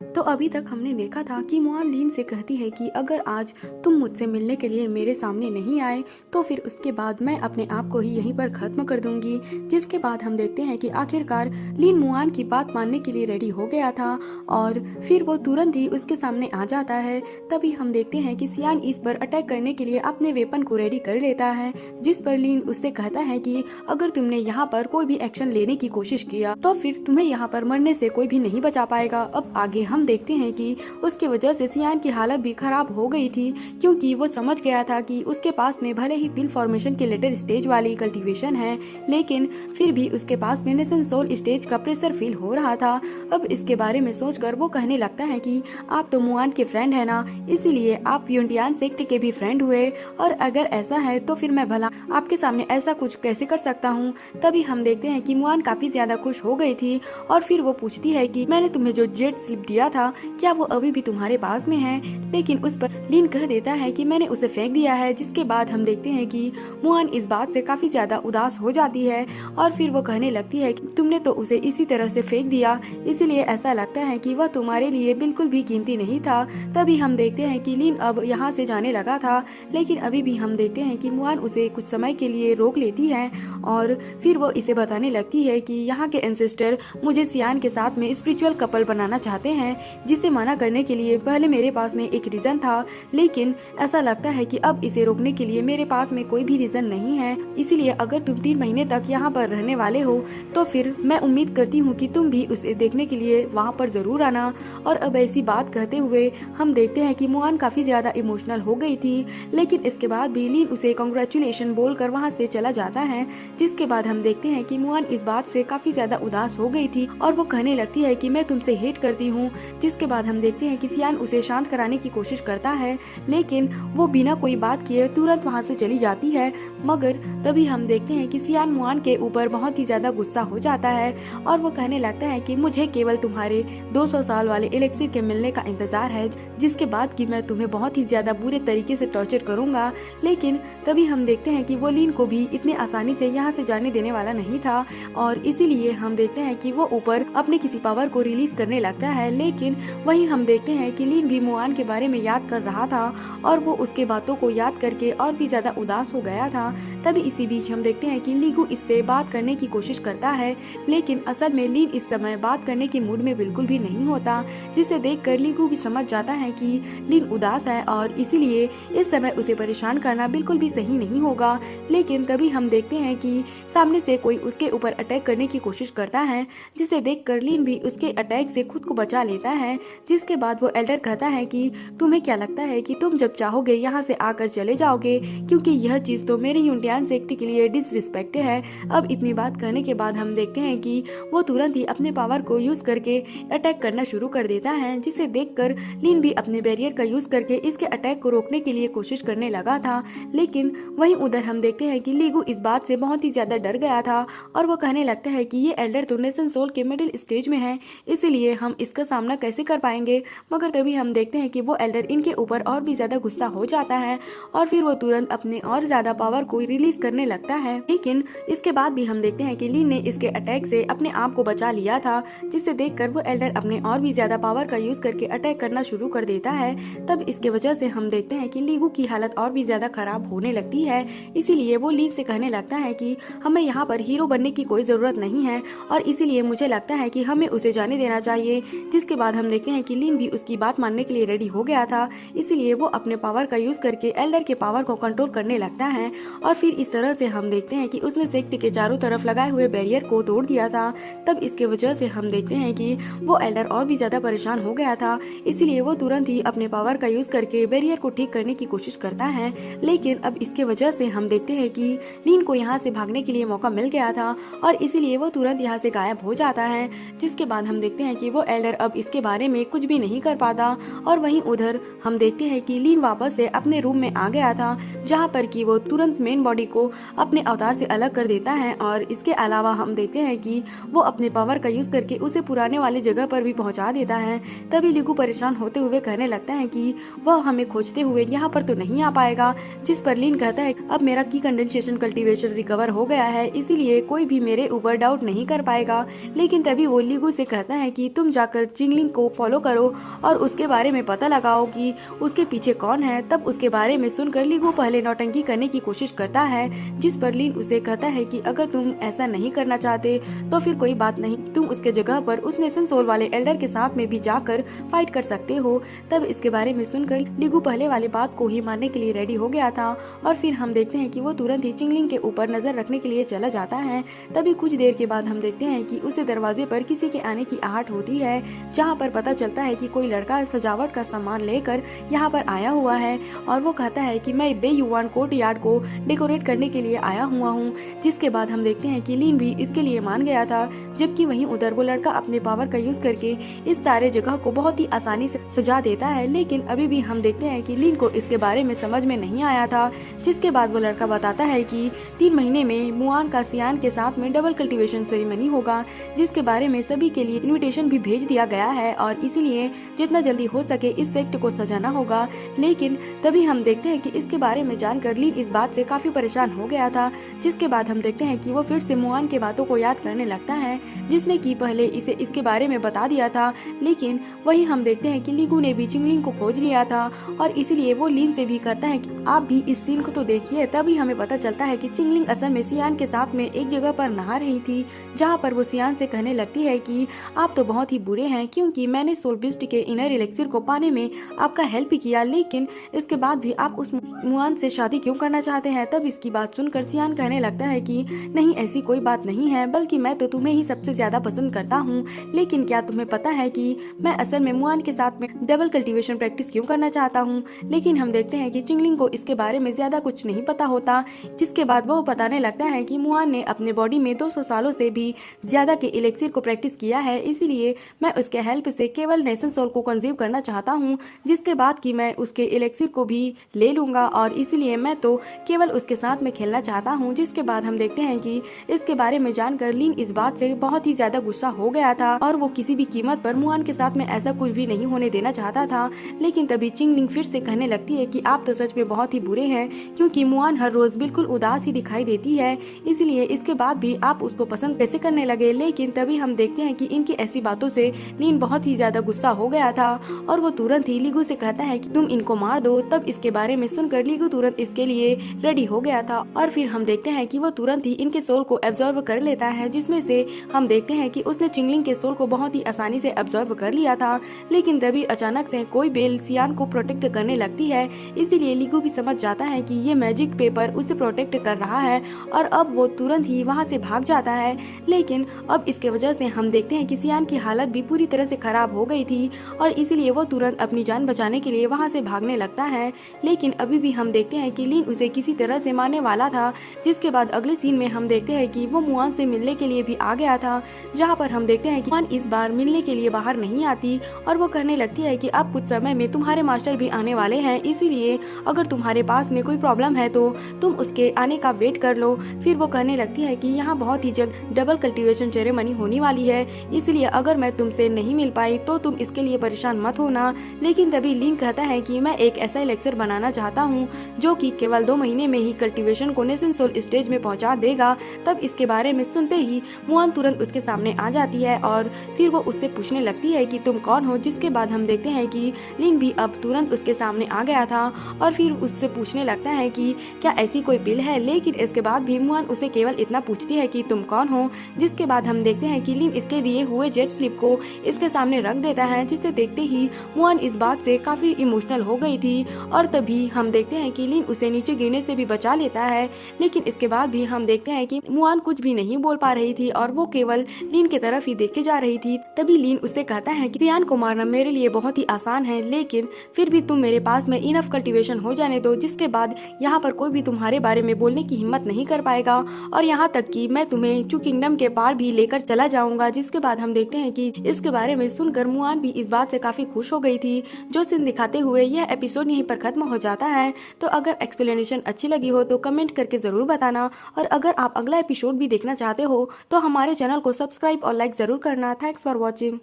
तो अभी तक हमने देखा था कि मुआन लीन से कहती है कि अगर आज तुम मुझसे मिलने के लिए मेरे सामने नहीं आए तो फिर उसके बाद मैं अपने आप को ही यहीं पर खत्म कर दूंगी। जिसके बाद हम देखते हैं कि आखिरकार लीन मुआन की बात मानने के लिए रेडी हो गया था और फिर वो तुरंत ही उसके सामने आ जाता है। तभी हम देखते हैं कि सियान इस पर अटैक करने के लिए अपने वेपन को रेडी कर लेता है, जिस पर लीन उससे कहता है कि अगर तुमने यहाँ पर कोई भी एक्शन लेने की कोशिश किया तो फिर तुम्हें यहाँ पर मरने से कोई भी नहीं बचा पाएगा। अब आगे हम देखते हैं कि उसकी वजह से सियान की हालत भी खराब हो गई थी, क्योंकि वो समझ गया था कि उसके पास में भले ही पिल फॉर्मेशन के लेटर स्टेज वाली कल्टीवेशन है, लेकिन फिर भी उसके पास में नेशन सोल स्टेज का प्रेशर फील हो रहा था। अब इसके बारे में सोचकर वो कहने लगता है कि आप तो मुआन के फ्रेंड है ना, इसीलिए आप यूनिटियान सेक्ट के भी फ्रेंड हुए, और अगर ऐसा है तो फिर मैं भला आपके सामने ऐसा कुछ कैसे कर सकता हूँ। तभी हम देखते हैं कि मुआन काफी ज्यादा खुश हो गई थी और फिर वो पूछती है कि मैंने तुम्हें जो जेट स्लिप दिया था क्या वो अभी भी तुम्हारे पास में है, लेकिन उस पर लीन कह देता है कि मैंने उसे फेंक दिया है। जिसके बाद हम देखते हैं कि मुआन इस बात से काफी ज्यादा उदास हो जाती है और फिर वो कहने लगती है कि तुमने तो उसे इसी तरह से फेंक दिया, इसीलिए ऐसा लगता है कि वह तुम्हारे लिए बिल्कुल भी कीमती नहीं था। तभी हम देखते हैं कि लीन अब यहाँ से जाने लगा था, लेकिन अभी भी हम देखते हैं कि मुआन उसे कुछ समय के लिए रोक लेती है और फिर वो इसे बताने लगती है कि यहाँ के एंसेस्टर मुझे सियान के साथ में स्पिरिचुअल कपल बनाना चाहते हैं, जिसे मना करने के लिए पहले मेरे पास में एक रीजन था, लेकिन ऐसा लगता है कि अब इसे रोकने के लिए मेरे पास में कोई भी रीजन नहीं है। इसीलिए अगर तुम 3 महीने तक यहाँ पर रहने वाले हो तो फिर मैं उम्मीद करती हूँ कि तुम भी उसे देखने के लिए वहाँ पर जरूर आना। और अब ऐसी बात कहते हुए हम देखते हैं कि मुआन काफी ज्यादा इमोशनल हो गई थी, लेकिन इसके बाद भी लीन उसे कॉन्ग्रेचुलेशन बोलकर वहाँ से चला जाता है। जिसके बाद हम देखते हैं कि मुआन इस बात से काफी ज्यादा उदास हो गई थी और वो कहने लगती है कि मैं तुमसे हेट करती हूँ। जिसके बाद हम देखते हैं कि सियान उसे शांत कराने की कोशिश करता है, लेकिन वो बिना कोई बात किए तुरंत वहाँ से चली जाती है। मगर तभी हम देखते हैं कि सियान मुआन के ऊपर बहुत ही ज्यादा गुस्सा हो जाता है और वो कहने लगता है कि मुझे केवल तुम्हारे 200 साल वाले एलेक्सिर के मिलने का इंतजार है, जिसके बाद कि मैं तुम्हें बहुत ही ज्यादा बुरे तरीके से टॉर्चर करूंगा। लेकिन तभी हम देखते हैं कि वो लीन को भी इतने आसानी से यहाँ से जाने देने वाला नहीं था और इसीलिए हम देखते हैं कि वो ऊपर अपने किसी पावर को रिलीज करने लगता है। लेकिन वहीं हम देखते हैं कि लीन भी मुआन के बारे में याद कर रहा था और वो उसके बातों को याद करके और भी ज्यादा उदास हो गया था। तभी इसी बीच हम देखते हैं कि लीगू इससे बात करने की कोशिश करता है, लेकिन असल में लीन इस समय बात करने के मूड में बिल्कुल भी नहीं होता, जिसे देखकर लीगू भी समझ जाता है कि लीन उदास है और इसीलिए इस समय उसे परेशान करना बिल्कुल भी सही नहीं होगा। लेकिन तभी हम देखते हैं कि सामने से कोई उसके ऊपर अटैक करने की कोशिश करता है, जिसे देखकर लीन भी उसके अटैक से खुद को बचा लेता है। जिसके बाद वो एल्डर कहता है कि तुम्हें क्या लगता है कि तुम जब चाहोगे यहाँ से आकर चले जाओगे, क्योंकि यह चीज तो मेरे यूनिटियान सेक्ट के लिए डिसरिस्पेक्ट है। अब इतनी बात कहने के बाद हम देखते हैं कि वो तुरंत ही अपने पावर को यूज करके अटैक करना शुरू कर देता है, जिसे देखकर लीन भी अपने बैरियर का यूज करके इसके अटैक को रोकने के लिए कोशिश करने लगा था। लेकिन वहीं उधर हम देखते हैं कि लीगू इस बात से बहुत ही ज्यादा डर गया था और वो कहने लगता है कि ये एल्डर तो नेशन सोल के मिडिल स्टेज में है, इसीलिए हम इसका सामना कैसे कर पाएंगे। मगर तभी हम देखते हैं कि वो एल्डर इनके ऊपर और भी ज्यादा गुस्सा हो जाता है और फिर वो तुरंत अपने और ज्यादा पावर को रिलीज करने लगता है। लेकिन इसके बाद भी हम देखते हैं कि लीन ने इसके अटैक से अपने आप को बचा लिया था, जिसे देखकर वो एल्डर अपने और भी ज्यादा पावर का यूज करके अटैक करना शुरू कर देता है। तब इसके वजह से हम देखते हैं कि लीगू की हालत और भी ज्यादा खराब होने लगती है, इसीलिए वो लीन से कहने लगता है कि हमें यहाँ पर हीरो बनने की कोई जरूरत नहीं है और इसीलिए मुझे लगता है कि हमें उसे जाने देना चाहिए। जिसके बाद हम देखते हैं कि लीन भी उसकी बात मानने के लिए रेडी हो गया था, इसीलिए वो अपने पावर का यूज करके एल्डर के पावर को कंट्रोल करने लगता है और फिर इस तरह से हम देखते हैं कि उसने सेक्ट के चारों तरफ लगाए हुए बैरियर को तोड़ दिया था। तब इसके वजह से हम देखते हैं कि वो एल्डर और भी ज्यादा परेशान हो गया था, इसीलिए वो तुरंत ही अपने पावर का यूज करके बैरियर को ठीक करने की कोशिश करता है। लेकिन अब इसके वजह से हम देखते हैं कि लीन को यहाँ से भागने के लिए मौका मिल गया था और इसीलिए वो तुरंत यहाँ से गायब हो जाता है। जिसके बाद हम देखते हैं कि वो एल्डर अब इसके बारे में कुछ भी नहीं कर पाता और वहीं उधर हम देखते हैं कि लीन वापस से अपने रूम में आ गया था, जहाँ पर कि वो तुरंत मेन बॉडी को अपने अवतार से अलग कर देता है और इसके अलावा हम देखते हैं कि वो अपने पावर का यूज करके उसे पुराने वाली जगह पर भी पहुंचा देता है। तभी लीगू परेशान होते हुए कहने लगता है कि वह हमें खोजते हुए यहाँ पर तो नहीं आ पाएगा, जिस पर लीन कहता है अब मेरा की कंडेंसेशन कल्टीवेशन रिकवर हो गया है, इसीलिए कोई भी मेरे ऊपर डाउट नहीं कर पाएगा। लेकिन तभी वो लीगू से कहता है कि तुम जाकर चिंगलिंग को फॉलो करो और उसके बारे में पता लगाओ कि उसके पीछे कौन है। तब उसके बारे में सुनकर लीगू पहले नौटंकी करने की कोशिश करता है, जिस पर लीन उसे कहता है कि अगर तुम ऐसा नहीं करना चाहते तो फिर कोई बात नहीं, तुम उसके जगह पर उस नेशन सोल वाले एल्डर के साथ में भी जाकर फाइट कर सकते हो। तब इसके बारे में सुनकर लीगू पहले वाली बात को ही मानने के लिए रेडी हो गया था और फिर हम देखते हैं कि वो तुरंत ही चिंगलिंग के ऊपर नजर रखने के लिए चला जाता है। तभी कुछ देर के बाद हम देखते हैं कि उसे दरवाजे पर किसी के आने की आहट होती है, जहाँ पर पता चलता है कि कोई लड़का सजावट का सामान लेकर यहाँ पर आया हुआ है और वो कहता है कि मैं बे युवान कोर्ट यार्ड को डेकोरेट करने के लिए आया हुआ हूँ। जिसके बाद हम देखते हैं कि लीन भी इसके लिए मान गया था, जबकि वहीं उधर वो लड़का अपने पावर का यूज करके इस सारे जगह को बहुत ही आसानी से सजा देता है। लेकिन अभी भी हम देखते हैं कि लीन को इसके बारे में समझ में नहीं आया था। जिसके बाद वो लड़का बताता है कि 3 महीने में मुआन का सियान के साथ में डबल कल्टीवेशन सेरेमनी होगा, जिसके बारे में सभी के लिए इनविटेशन भी भेज दिया गया है और इसीलिए जितना जल्दी हो सके इस सेक्ट को सजाना होगा। लेकिन तभी हम देखते हैं कि इसके बारे में जानकर लीन इस बात से काफी परेशान हो गया था। जिसके बाद हम देखते हैं कि वो फिर से मुआन के बातों को याद करने लगता है, जिसने कि पहले इसे इसके बारे में बता दिया था। लेकिन वही हम देखते हैं कि लीगू ने भी चिंगलिंग को खोज लिया था और इसीलिए वो लीन से भी कहता है कि आप भी इस सीन को तो देखिए। तभी हमें पता चलता है कि चिंगलिंग असल में सियान के साथ में एक जगह पर नहा रही थी, जहाँ पर वो सियान से कहने लगती है कि आप तो बहुत ही बुरे हैं, क्योंकि मैंने सोल बिस्ट के इनर एलेक्सिर को पाने में आपका हेल्प किया, लेकिन इसके बाद भी आप उस मुआन से शादी क्यों करना चाहते हैं। तब इसकी बात सुनकर सियान कहने लगता है कि नहीं, ऐसी कोई बात नहीं है, बल्कि मैं तो तुम्हें ही सबसे ज्यादा पसंद करता हूँ। लेकिन क्या तुम्हें पता है कि मैं असल में मुआन के साथ में डबल कल्टीवेशन प्रैक्टिस क्यों करना चाहता हूँ। लेकिन हम देखते हैं कि चिंगलिंग को इसके बारे में ज्यादा कुछ नहीं पता होता। जिसके बाद वो बताने लगता है कि मुआन ने अपने बॉडी में 200 सालों से भी ज्यादा के इलेक्सिर को प्रैक्टिस किया है, इसीलिए मैं उसके हेल्प से केवल नेशन सोल को कंजीव करना चाहता हूँ, जिसके बाद कि मैं उसके इलेक्सिर को भी ले लूंगा और इसीलिए मैं तो केवल उसके साथ में खेलना चाहता हूँ। जिसके बाद हम देखते हैं कि इसके बारे में जानकर लीन इस बात से बहुत ही ज्यादा गुस्सा हो गया था और वो किसी भी कीमत पर मुआन के साथ में ऐसा कुछ भी नहीं होने देना चाहता था। लेकिन तभी चिंगलिंग फिर से कहने लगती है कि आप तो सच में बहुत ही बुरे हैं, क्योंकि मुआन हर रोज बिल्कुल उदास ही दिखाई देती है, इसलिए इसके बाद भी आप उसको पसंद कैसे करने लगे। लेकिन तभी हम देखते हैं कि इनकी ऐसी बातों से लीन बहुत ही ज्यादा गुस्सा हो गया था और वो तुरंत ही लीगू से कहता है कि तुम इनको मार दो। तब इसके बारे में सुनकर लीगू तुरंत इसके लिए रेडी हो गया था और फिर हम देखते हैं कि वो तुरंत ही इनके सोल को एब्जॉर्व कर लेता है, जिसमें से हम देखते हैं कि उसने चिंगलिंग के सोल को बहुत ही आसानी से एब्जॉर्व कर लिया था। लेकिन तभी अचानक से कोई बेल सियान को प्रोटेक्ट करने लगती है, इसीलिए लीगू भी समझ जाता है कि ये मैजिक पेपर उसे प्रोटेक्ट कर रहा है और अब वो तुरंत ही वहाँ से भाग जाता है। लेकिन अब इसके वजह से हम देखते हैं कि सियान की हालत भी पूरी तरह से खराब हो गई थी और इसीलिए वो तुरंत अपनी जान बचाने के लिए वहाँ से भागने लगता है। लेकिन अभी भी हम देखते हैं कि लीन उसे किसी तरह से मारने वाला था। जिसके बाद अगले सीन में हम देखते हैं कि वो मुआन से मिलने के लिए भी आ गया था, जहाँ पर हम देखते हैं कि मुआन इस बार मिलने के लिए बाहर नहीं आती और वो कहने लगती है कि अब कुछ समय में तुम्हारे मास्टर भी आने वाले हैं, इसीलिए अगर तुम्हारे पास में कोई प्रॉब्लम है तो तुम उसके आने का वेट कर लो। फिर वो कहने लगती है कि यहाँ बहुत ही जल्द डबल कल्टीवेशन सेरेमनी होने वाली है, इसलिए अगर मैं तुमसे नहीं मिल पाई तो तुम इसके लिए परेशान मत होना। लेकिन तभी लीन कहता है कि मैं एक ऐसा एलेक्सिर बनाना चाहता हूँ जो कि केवल 2 महीने में ही कल्टीवेशन को नेशन सोल स्टेज में पहुंचा देगा। तब इसके बारे में सुनते ही मुआन तुरंत उसके सामने आ जाती है और फिर वो उससे पूछने लगती है कि तुम कौन हो। जिसके बाद हम देखते हैं कि लीन भी अब तुरंत उसके सामने आ गया था और फिर उससे पूछने लगता है कि क्या ऐसी कोई बिल है। लेकिन इसके बाद भी मुआन उसे केवल इतना पूछती है कि तुम कौन हो। जिसके बाद हम देखते हैं कि लीन इसके दिए हुए जेट स्लिप को इसके सामने रख देता है, जिसे देखते ही मुआन इस बात से काफी इमोशनल हो गई थी और तभी हम देखते हैं कि लीन उसे नीचे गिरने से भी बचा लेता है। लेकिन इसके बाद भी हम देखते हैं कि मुआन कुछ भी नहीं बोल पा रही थी और वो केवल लीन की तरफ ही देखे जा रही थी। तभी लीन उससे कहता है कि सियान को मारना मेरे लिए बहुत ही आसान है, लेकिन फिर भी तुम मेरे पास में इनफ कल्टीवेशन हो जाने दो, जिसके बाद यहाँ पर कोई भी तुम्हारे बारे में बोलने की हिम्मत नहीं कर पाएगा और यहाँ तक कि मैं तुम्हें चू किंगडम के पार भी लेकर चला जाऊंगा। जिसके बाद हम देखते हैं कि इसके बारे में सुनकर मुआन भी इस बात से काफी खुश हो गई थी। जो सीन दिखाते हुए यह एपिसोड यहीं पर खत्म हो जाता है। तो अगर एक्सप्लेनेशन अच्छी लगी हो तो कमेंट करके जरूर बताना और अगर आप अगला एपिसोड भी देखना चाहते हो तो हमारे चैनल को सब्सक्राइब और लाइक जरूर करना। Thanks for watching.